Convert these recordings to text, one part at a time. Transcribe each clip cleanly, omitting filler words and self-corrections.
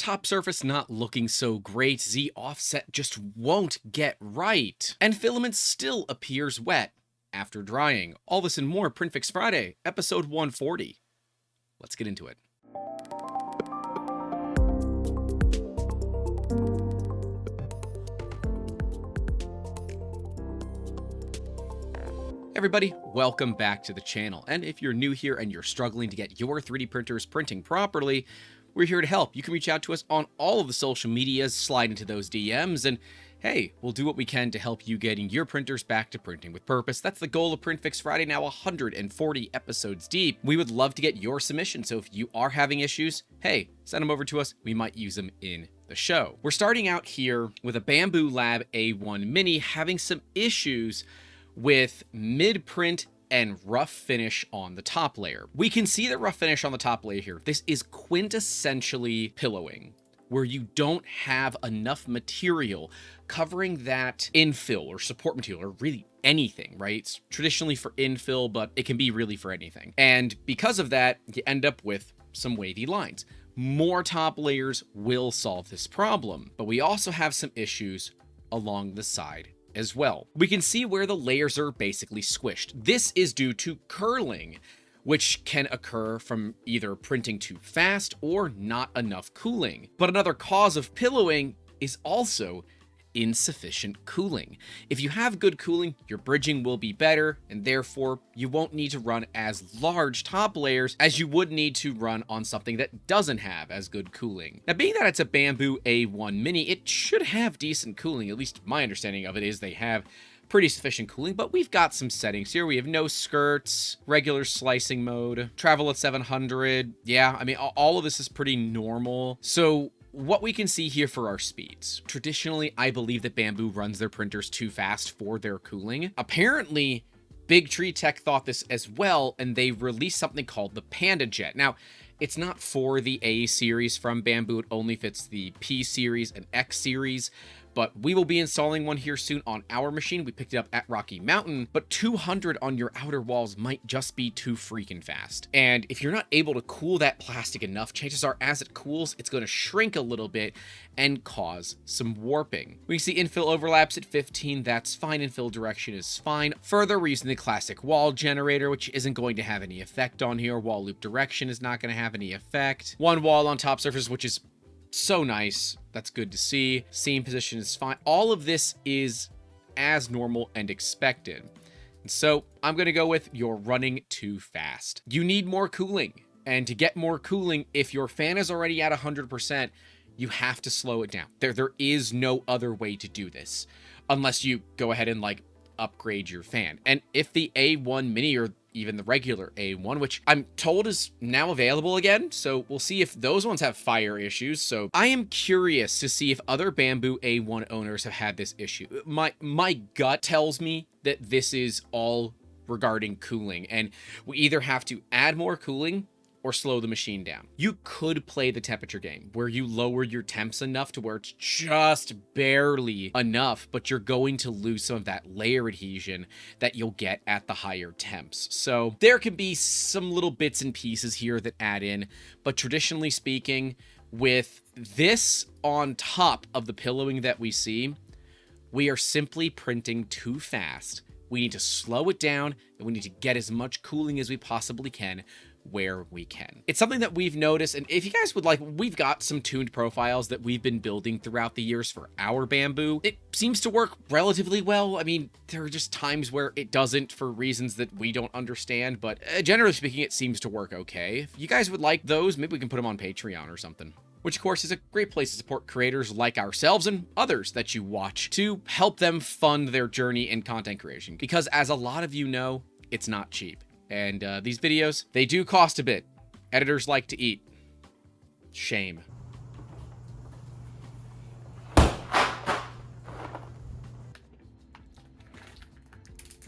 Top surface not looking so great, Z offset just won't get right, and filament still appears wet after drying. All this and more, PrintFix Friday, episode 140. Let's get into it. Everybody, welcome back to the channel, and if you're new here and you're struggling to get your 3D printers printing properly, we're here to help. You can reach out to us on all of the social medias, slide into those DMs, and hey, we'll do what we can to help you getting your printers back to printing with purpose. That's the goal of PrintFix Friday, now 140 episodes deep. We would love to get your submission, so if you are having issues, hey, send them over to us. We might use them in the show. We're starting out here with a Bambu Lab A1 Mini having some issues with mid-print and rough finish on the top layer. We can see the rough finish on the top layer here. This is quintessentially pillowing, where you don't have enough material covering that infill or support material, or really anything, right? It's traditionally for infill, but it can be really for anything. And because of that, you end up with some wavy lines. More top layers will solve this problem, but we also have some issues along the side as well. We can see where the layers are basically squished. This is due to curling, which can occur from either printing too fast or not enough cooling. But another cause of pillowing is also insufficient cooling. If you have good cooling, your bridging will be better, and therefore you won't need to run as large top layers as you would need to run on something that doesn't have as good cooling. Now, being that it's a Bambu A1 Mini, it should have decent cooling. At least my understanding of it is they have pretty sufficient cooling, but we've got some settings here. We have no skirts, regular slicing mode, travel at 700. Yeah, I mean, all of this is pretty normal. So what we can see here for our speeds. Traditionally, I believe that Bambu runs their printers too fast for their cooling. Apparently, Big Tree Tech thought this as well, and they released something called the Panda Jet. Now, it's not for the A series from Bambu, it only fits the P series and X series, but we will be installing one here soon on our machine. We picked it up at Rocky Mountain, but 200 on your outer walls might just be too freaking fast. And if you're not able to cool that plastic enough, chances are as it cools, it's going to shrink a little bit and cause some warping. We see infill overlaps at 15, that's fine. Infill direction is fine. Further, we're using the classic wall generator, which isn't going to have any effect on here. Wall loop direction is not going to have any effect. One wall on top surface, which is so nice. That's good to see. Seam position is fine. All of this is as normal and expected. And so I'm going to go with you're running too fast. You need more cooling. And to get more cooling, if your fan is already at 100%, you have to slow it down. There is no other way to do this unless you go ahead and upgrade your fan. And if the A1 Mini or even the regular A1, which I'm told is now available again, so we'll see if those ones have fire issues. So I am curious to see if other Bambu A1 owners have had this issue. My gut tells me that this is all regarding cooling, and we either have to add more cooling or slow the machine down. You could play the temperature game where you lower your temps enough to where it's just barely enough, but you're going to lose some of that layer adhesion that you'll get at the higher temps. So there can be some little bits and pieces here that add in, but traditionally speaking, with this on top of the pillowing that we see, we are simply printing too fast. We need to slow it down, and we need to get as much cooling as we possibly can where we can. It's something that we've noticed, and if you guys would like, we've got some tuned profiles that we've been building throughout the years for our Bambu. It seems to work relatively well. I mean, there are just times where it doesn't for reasons that we don't understand, but generally speaking, it seems to work okay. If you guys would like those, maybe we can put them on Patreon or something. Which, of course, is a great place to support creators like ourselves and others that you watch to help them fund their journey in content creation. Because as a lot of you know, it's not cheap. And these videos, they do cost a bit. Editors like to eat. Shame.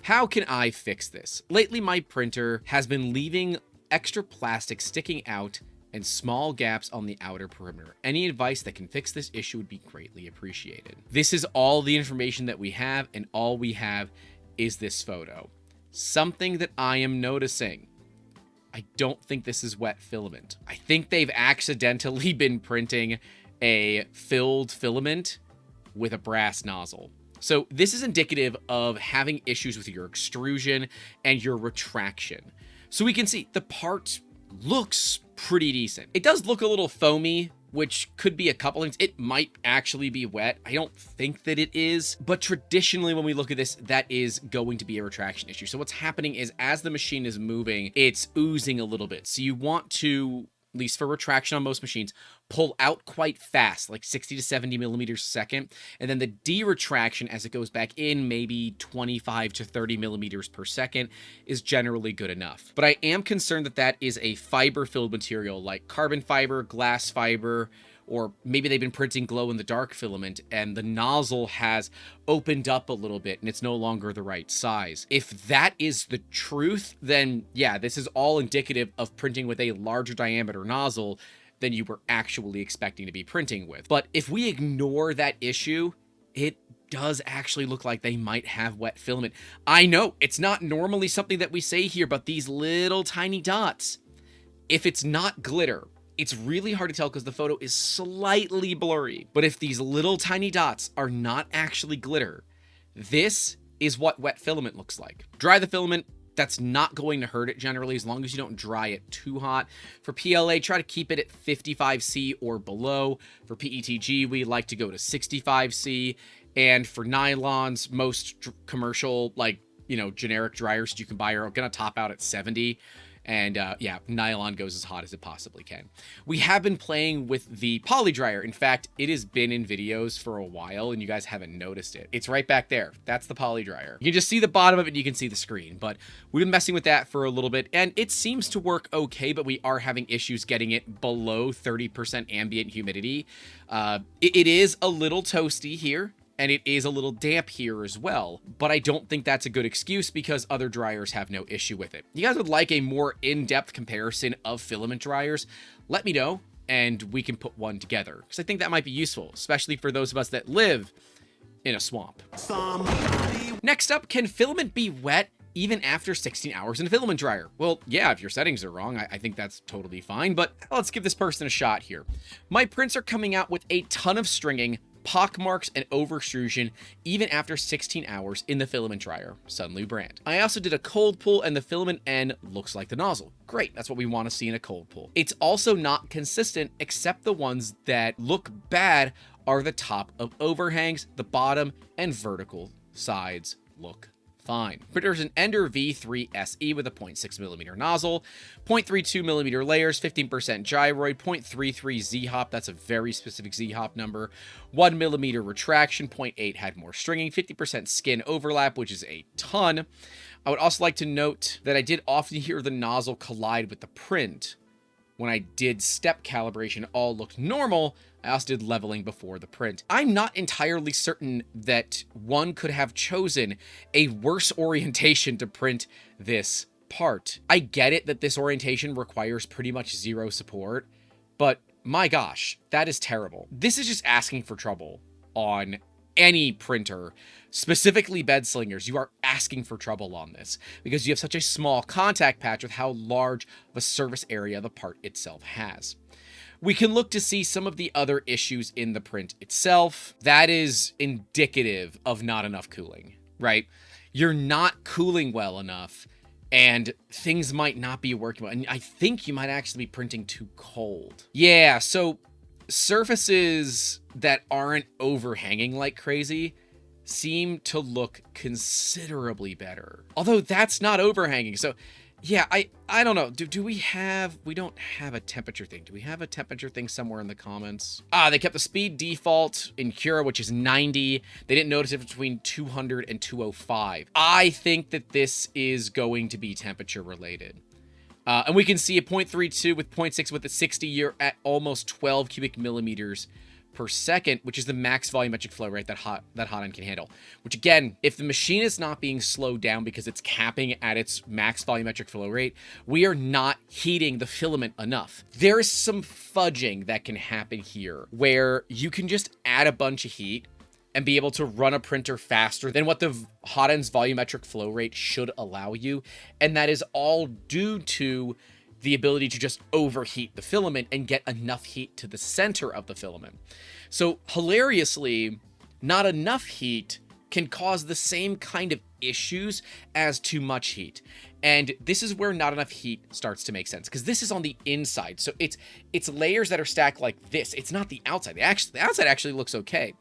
How can I fix this? Lately, my printer has been leaving extra plastic sticking out and small gaps on the outer perimeter. Any advice that can fix this issue would be greatly appreciated. This is all the information that we have, and all we have is this photo. Something that I am noticing. I don't think this is wet filament. I think they've accidentally been printing a filled filament with a brass nozzle. So this is indicative of having issues with your extrusion and your retraction. So we can see the part looks pretty decent. It does look a little foamy, which could be a couple things. It might actually be wet. I don't think that it is, but traditionally when we look at this, that is going to be a retraction issue. So what's happening is as the machine is moving, it's oozing a little bit. So you want to, at least for retraction on most machines, pull out quite fast, like 60 to 70 millimeters a second. And then the de-retraction as it goes back in, maybe 25 to 30 millimeters per second, is generally good enough. But I am concerned that that is a fiber-filled material like carbon fiber, glass fiber, or maybe they've been printing glow-in-the-dark filament and the nozzle has opened up a little bit and it's no longer the right size. If that is the truth, then yeah, this is all indicative of printing with a larger diameter nozzle than you were actually expecting to be printing with. But if we ignore that issue, it does actually look like they might have wet filament. I know it's not normally something that we say here, but these little tiny dots, if it's not glitter, it's really hard to tell because the photo is slightly blurry. But if these little tiny dots are not actually glitter, this is what wet filament looks like. Dry the filament. That's not going to hurt it generally as long as you don't dry it too hot. For PLA, try to keep it at 55C or below. For PETG, we like to go to 65C. And for nylons, most commercial, like, generic dryers you can buy are going to top out at 70. And yeah, nylon goes as hot as it possibly can. We have been playing with the poly dryer. In fact, it has been in videos for a while and you guys haven't noticed it. It's right back there. That's the poly dryer. You can just see the bottom of it and you can see the screen, but we've been messing with that for a little bit and it seems to work okay, but we are having issues getting it below 30% ambient humidity. It is a little toasty here. And it is a little damp here as well, but I don't think that's a good excuse because other dryers have no issue with it. You guys would like a more in-depth comparison of filament dryers? Let me know, and we can put one together, because I think that might be useful, especially for those of us that live in a swamp. Next up, can filament be wet even after 16 hours in a filament dryer? Well, yeah, if your settings are wrong, I think that's totally fine, but let's give this person a shot here. My prints are coming out with a ton of stringing, pock marks, and over extrusion even after 16 hours in the filament dryer. Sunlu brand. I also did a cold pull and the filament end looks like the nozzle. Great, that's what we want to see in a cold pull. It's also not consistent, except the ones that look bad are the top of overhangs, the bottom, and vertical sides look fine. Printer's an Ender V3 SE with a 0.6mm nozzle, 0.32mm layers, 15% gyroid, 0.33 Z-hop, that's a very specific Z-hop number, 1mm retraction, 0.8 had more stringing, 50% skin overlap, which is a ton. I would also like to note that I did often hear the nozzle collide with the print. When I did step calibration, all looked normal. I also did leveling before the print. I'm not entirely certain that one could have chosen a worse orientation to print this part. I get it that this orientation requires pretty much zero support, but my gosh, that is terrible. This is just asking for trouble on any printer, specifically bed slingers. You are asking for trouble on this because you have such a small contact patch with how large of a surface area the part itself has. We can look to see some of the other issues in the print itself. That is indicative of not enough cooling, right? You're not cooling well enough and things might not be working well. And I think you might actually be printing too cold. Yeah, so surfaces that aren't overhanging like crazy seem to look considerably better. Although that's not overhanging. So yeah, I don't know. We don't have a temperature thing. Do we have a temperature thing somewhere in the comments? They kept the speed default in Cura, which is 90. They didn't notice it between 200 and 205. I think that this is going to be temperature related. And we can see a 0.32 with 0.6 with a 60 year at almost 12 cubic millimeters per second, which is the max volumetric flow rate that hotend can handle. Which again, if the machine is not being slowed down because it's capping at its max volumetric flow rate, we are not heating the filament enough. There is some fudging that can happen here where you can just add a bunch of heat and be able to run a printer faster than what the hotend's volumetric flow rate should allow you. And that is all due to the ability to just overheat the filament and get enough heat to the center of the filament. So hilariously, not enough heat can cause the same kind of issues as too much heat. And this is where not enough heat starts to make sense, because this is on the inside. So it's layers that are stacked like this. It's not the outside. The outside actually looks okay.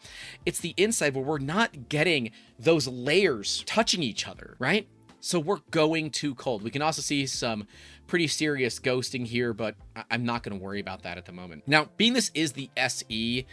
It's the inside where we're not getting those layers touching each other, right? So we're going too cold. We can also see some pretty serious ghosting here, but I'm not going to worry about that at the moment. Now, being this is the SE,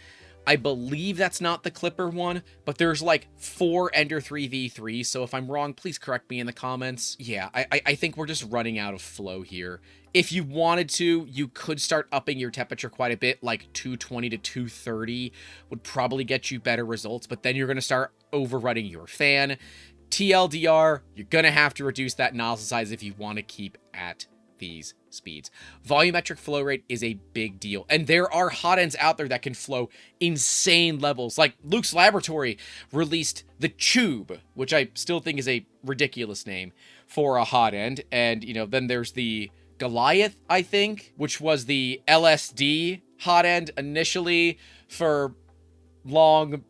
I believe that's not the Clipper one, but there's like 4 Ender 3v3, so if I'm wrong, please correct me in the comments. Yeah, I think we're just running out of flow here. If you wanted to, you could start upping your temperature quite a bit, like 220 to 230 would probably get you better results, but then you're going to start overrunning your fan. TLDR, you're going to have to reduce that nozzle size if you want to keep at these speeds. Volumetric flow rate is a big deal, and there are hot ends out there that can flow insane levels. Like Luke's Laboratory released the Tube, which I still think is a ridiculous name for a hot end, and then there's the Goliath, I think, which was the LSD hot end initially for long.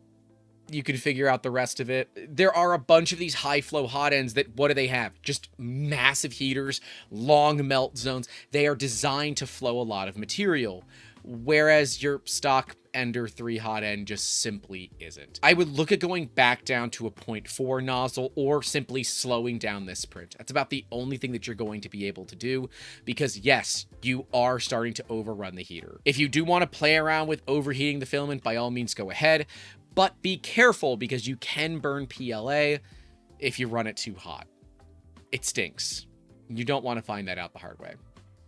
You can figure out the rest of it. There are a bunch of these high flow hot ends that, what do they have? Just massive heaters, long melt zones. They are designed to flow a lot of material, whereas your stock Ender 3 hot end just simply isn't. I would look at going back down to a 0.4 nozzle or simply slowing down this print. That's about the only thing that you're going to be able to do, because yes, you are starting to overrun the heater. If you do want to play around with overheating the filament, by all means go ahead. But be careful, because you can burn PLA if you run it too hot. It stinks. You don't want to find that out the hard way.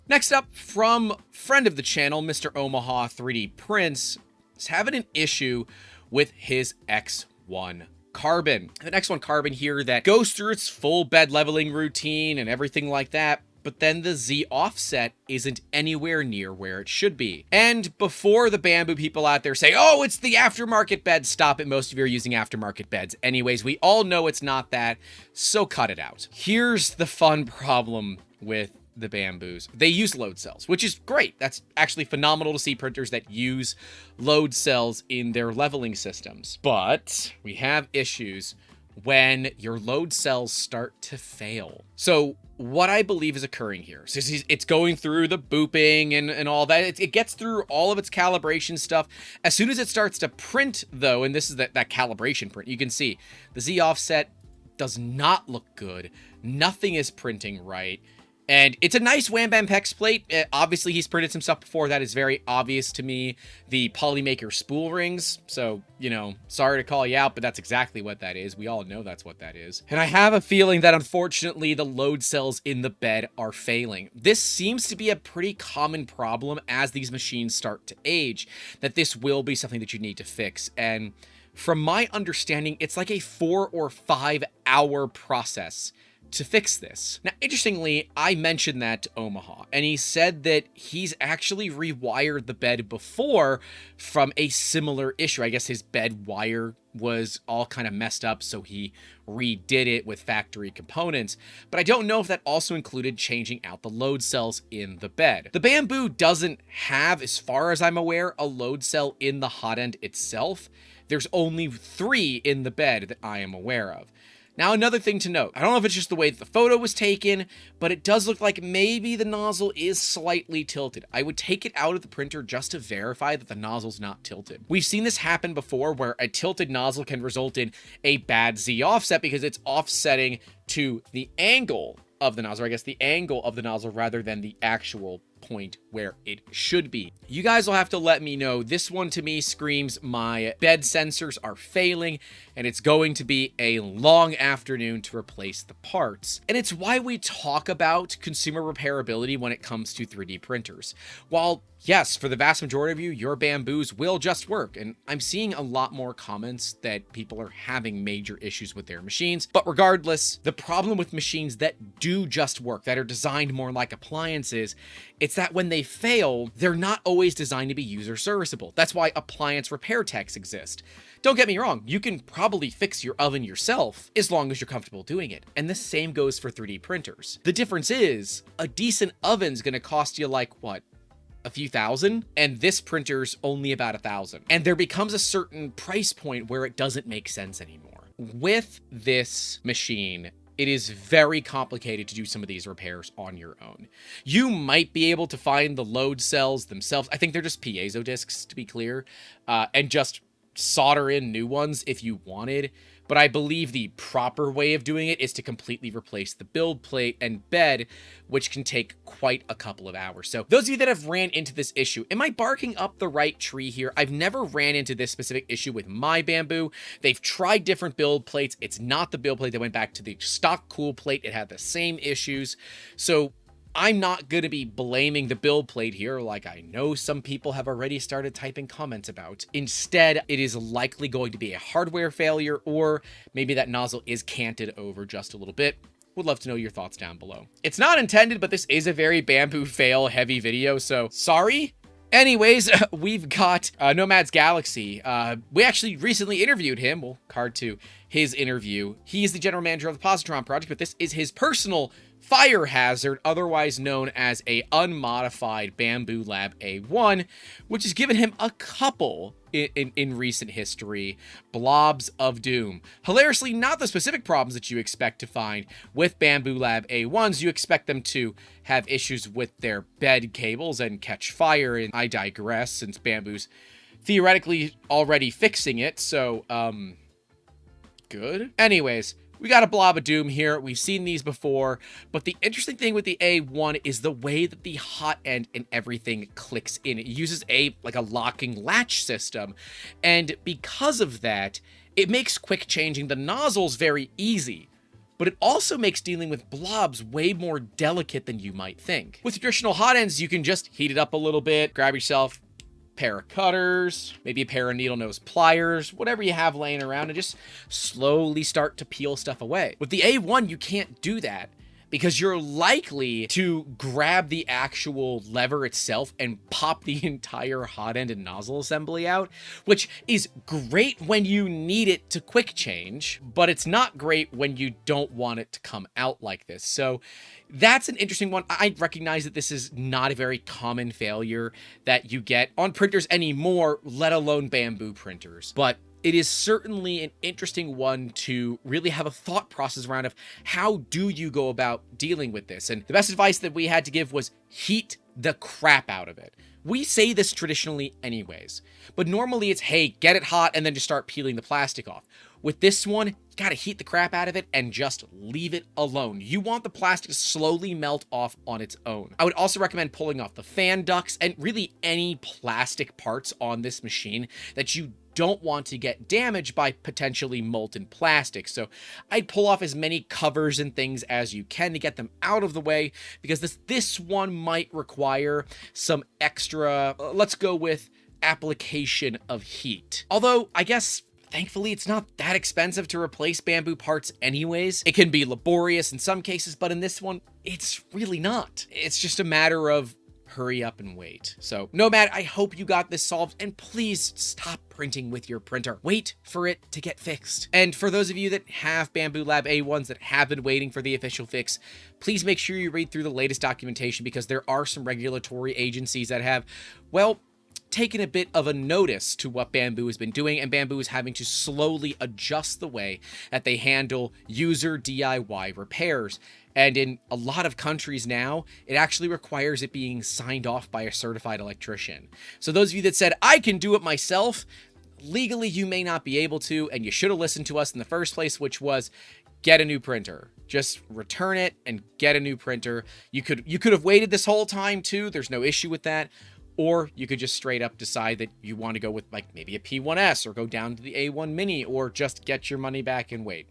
Next up, from friend of the channel, Mr. Omaha 3D Prints, is having an issue with his X1 Carbon. An X1 Carbon here that goes through its full bed leveling routine and everything like that, but then the Z offset isn't anywhere near where it should be. And before the Bambu people out there say, oh, it's the aftermarket bed, stop it. Most of you are using aftermarket beds. Anyways, we all know it's not that, so cut it out. Here's the fun problem with the Bambus. They use load cells, which is great. That's actually phenomenal to see printers that use load cells in their leveling systems. But we have issues when your load cells start to fail. So what I believe is occurring here, so it's going through the booping and all that. It gets through all of its calibration stuff. As soon as it starts to print, though, and this is that calibration print, you can see the Z offset does not look good. Nothing is printing right. And it's a nice Wham Bam Pex plate. Obviously, he's printed some stuff before. That is very obvious to me. The Polymaker spool rings. So, sorry to call you out, but that's exactly what that is. We all know that's what that is. And I have a feeling that, unfortunately, the load cells in the bed are failing. This seems to be a pretty common problem as these machines start to age, that this will be something that you need to fix. And from my understanding, it's like a 4 or 5 hour process to fix this. Now, interestingly, I mentioned that to Omaha, and he said that he's actually rewired the bed before from a similar issue. I guess his bed wire was all kind of messed up, so he redid it with factory components. But I don't know if that also included changing out the load cells in the bed. The Bambu doesn't have, as far as I'm aware, a load cell in the hot end itself. There's only 3 in the bed that I am aware of. Now, another thing to note, I don't know if it's just the way that the photo was taken, but it does look like maybe the nozzle is slightly tilted. I would take it out of the printer just to verify that the nozzle's not tilted. We've seen this happen before, where a tilted nozzle can result in a bad Z offset because it's offsetting to the angle of the nozzle, or I guess the angle of the nozzle rather than the actual point where it should be. You guys will have to let me know. This one to me screams my bed sensors are failing, and it's going to be a long afternoon to replace the parts. And it's why we talk about consumer repairability when it comes to 3D printers. While yes, for the vast majority of you, your Bambus will just work. And I'm seeing a lot more comments that people are having major issues with their machines. But regardless, the problem with machines that do just work, that are designed more like appliances, it's that when they fail, they're not always designed to be user serviceable. That's why appliance repair techs exist. Don't get me wrong, you can probably fix your oven yourself as long as you're comfortable doing it. And the same goes for 3D printers. The difference is a decent oven's gonna cost you like, what, a few thousand, and this printer's only about 1,000. And there becomes a certain price point where it doesn't make sense anymore. With this machine, it is very complicated to do some of these repairs on your own. You might be able to find the load cells themselves. I think they're just piezo discs, to be clear, and just solder in new ones if you wanted. But I believe the proper way of doing it is to completely replace the build plate and bed, which can take quite a couple of hours. So those of you that have ran into this issue, am I barking up the right tree here? I've never ran into this specific issue with my Bambu. They've tried different build plates. It's not the build plate that went back to the stock cool plate. It had the same issues. So I'm not going to be blaming the build plate here, like I know some people have already started typing comments about. Instead, it is likely going to be a hardware failure, or maybe that nozzle is canted over just a little bit. Would love to know your thoughts down below. It's not intended, but this is a very Bambu fail heavy video, so sorry. Anyways, we've got Nomad's Galaxy. We actually recently interviewed him. We'll card to his interview. He is the general manager of the Positron project, but this is his personal fire hazard, otherwise known as a unmodified Bambu Lab A1, which has given him a couple in recent history, Blobs of Doom. Hilariously, not the specific problems that you expect to find with Bambu Lab A1s. You expect them to have issues with their bed cables and catch fire, and I digress, since Bambu's theoretically already fixing it, so, good. Anyways, we got a Blob of Doom here. We've seen these before, but the interesting thing with the A1 is the way that the hot end and everything clicks in. It uses like a locking latch system, and because of that, it makes quick changing the nozzles very easy. But it also makes dealing with blobs way more delicate than you might think. With traditional hot ends, you can just heat it up a little bit, grab yourself pair of cutters, maybe a pair of needle nose pliers, whatever you have laying around, and just slowly start to peel stuff away. With the A1, you can't do that because you're likely to grab the actual lever itself and pop the entire hot end and nozzle assembly out, which is great when you need it to quick change, but it's not great when you don't want it to come out like this. So that's an interesting one. I recognize that this is not a very common failure that you get on printers anymore, let alone Bambu printers, but it is certainly an interesting one to really have a thought process around of how do you go about dealing with this. And the best advice that we had to give was heat the crap out of it. We say this traditionally anyways, but normally it's, hey, get it hot and then just start peeling the plastic off. With this one, you gotta heat the crap out of it and just leave it alone. You want the plastic to slowly melt off on its own. I would also recommend pulling off the fan ducts and really any plastic parts on this machine that you don't want to get damaged by potentially molten plastic. So I'd pull off as many covers and things as you can to get them out of the way, because this one might require some extra, let's go with application of heat. Although I guess thankfully, it's not that expensive to replace Bambu parts anyways. It can be laborious in some cases, but in this one, it's really not. It's just a matter of hurry up and wait. So, Nomad, I hope you got this solved, and please stop printing with your printer. Wait for it to get fixed. And for those of you that have Bambu Lab A1s that have been waiting for the official fix, please make sure you read through the latest documentation, because there are some regulatory agencies that have, well, taken a bit of a notice to what Bambu has been doing, and Bambu is having to slowly adjust the way that they handle user DIY repairs. And in a lot of countries now, it actually requires it being signed off by a certified electrician. So those of you that said, I can do it myself, legally you may not be able to, and you should have listened to us in the first place, which was get a new printer. Just return it and get a new printer. You could have waited this whole time too. There's no issue with that. Or you could just straight up decide that you want to go with like maybe a P1S or go down to the A1 Mini, or just get your money back and wait.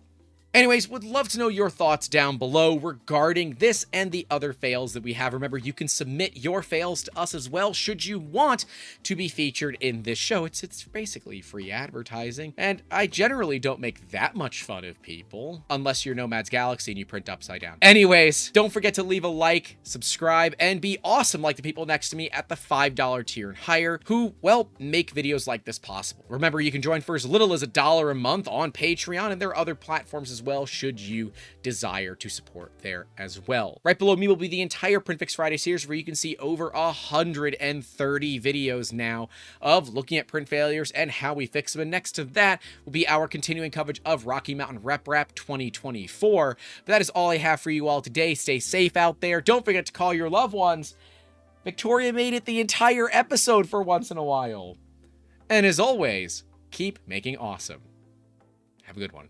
Anyways, would love to know your thoughts down below regarding this and the other fails that we have. Remember, you can submit your fails to us as well should you want to be featured in this show. It's basically free advertising, and I generally don't make that much fun of people, unless you're Nomad's Galaxy and you print upside down. Anyways, don't forget to leave a like, subscribe, and be awesome like the people next to me at the $5 tier and higher who, well, make videos like this possible. Remember, you can join for as little as $1 a month on Patreon, and there are other platforms as well should you desire to support there as well. Right below me will be the entire PrintFix Friday series, where you can see over 130 videos now of looking at print failures and how we fix them. And next to that will be our continuing coverage of Rocky Mountain Rep Wrap 2024. But that is all I have for you all today. Stay safe out there. Don't forget to call your loved ones. Victoria made it the entire episode for once in a while. And as always, keep making awesome. Have a good one.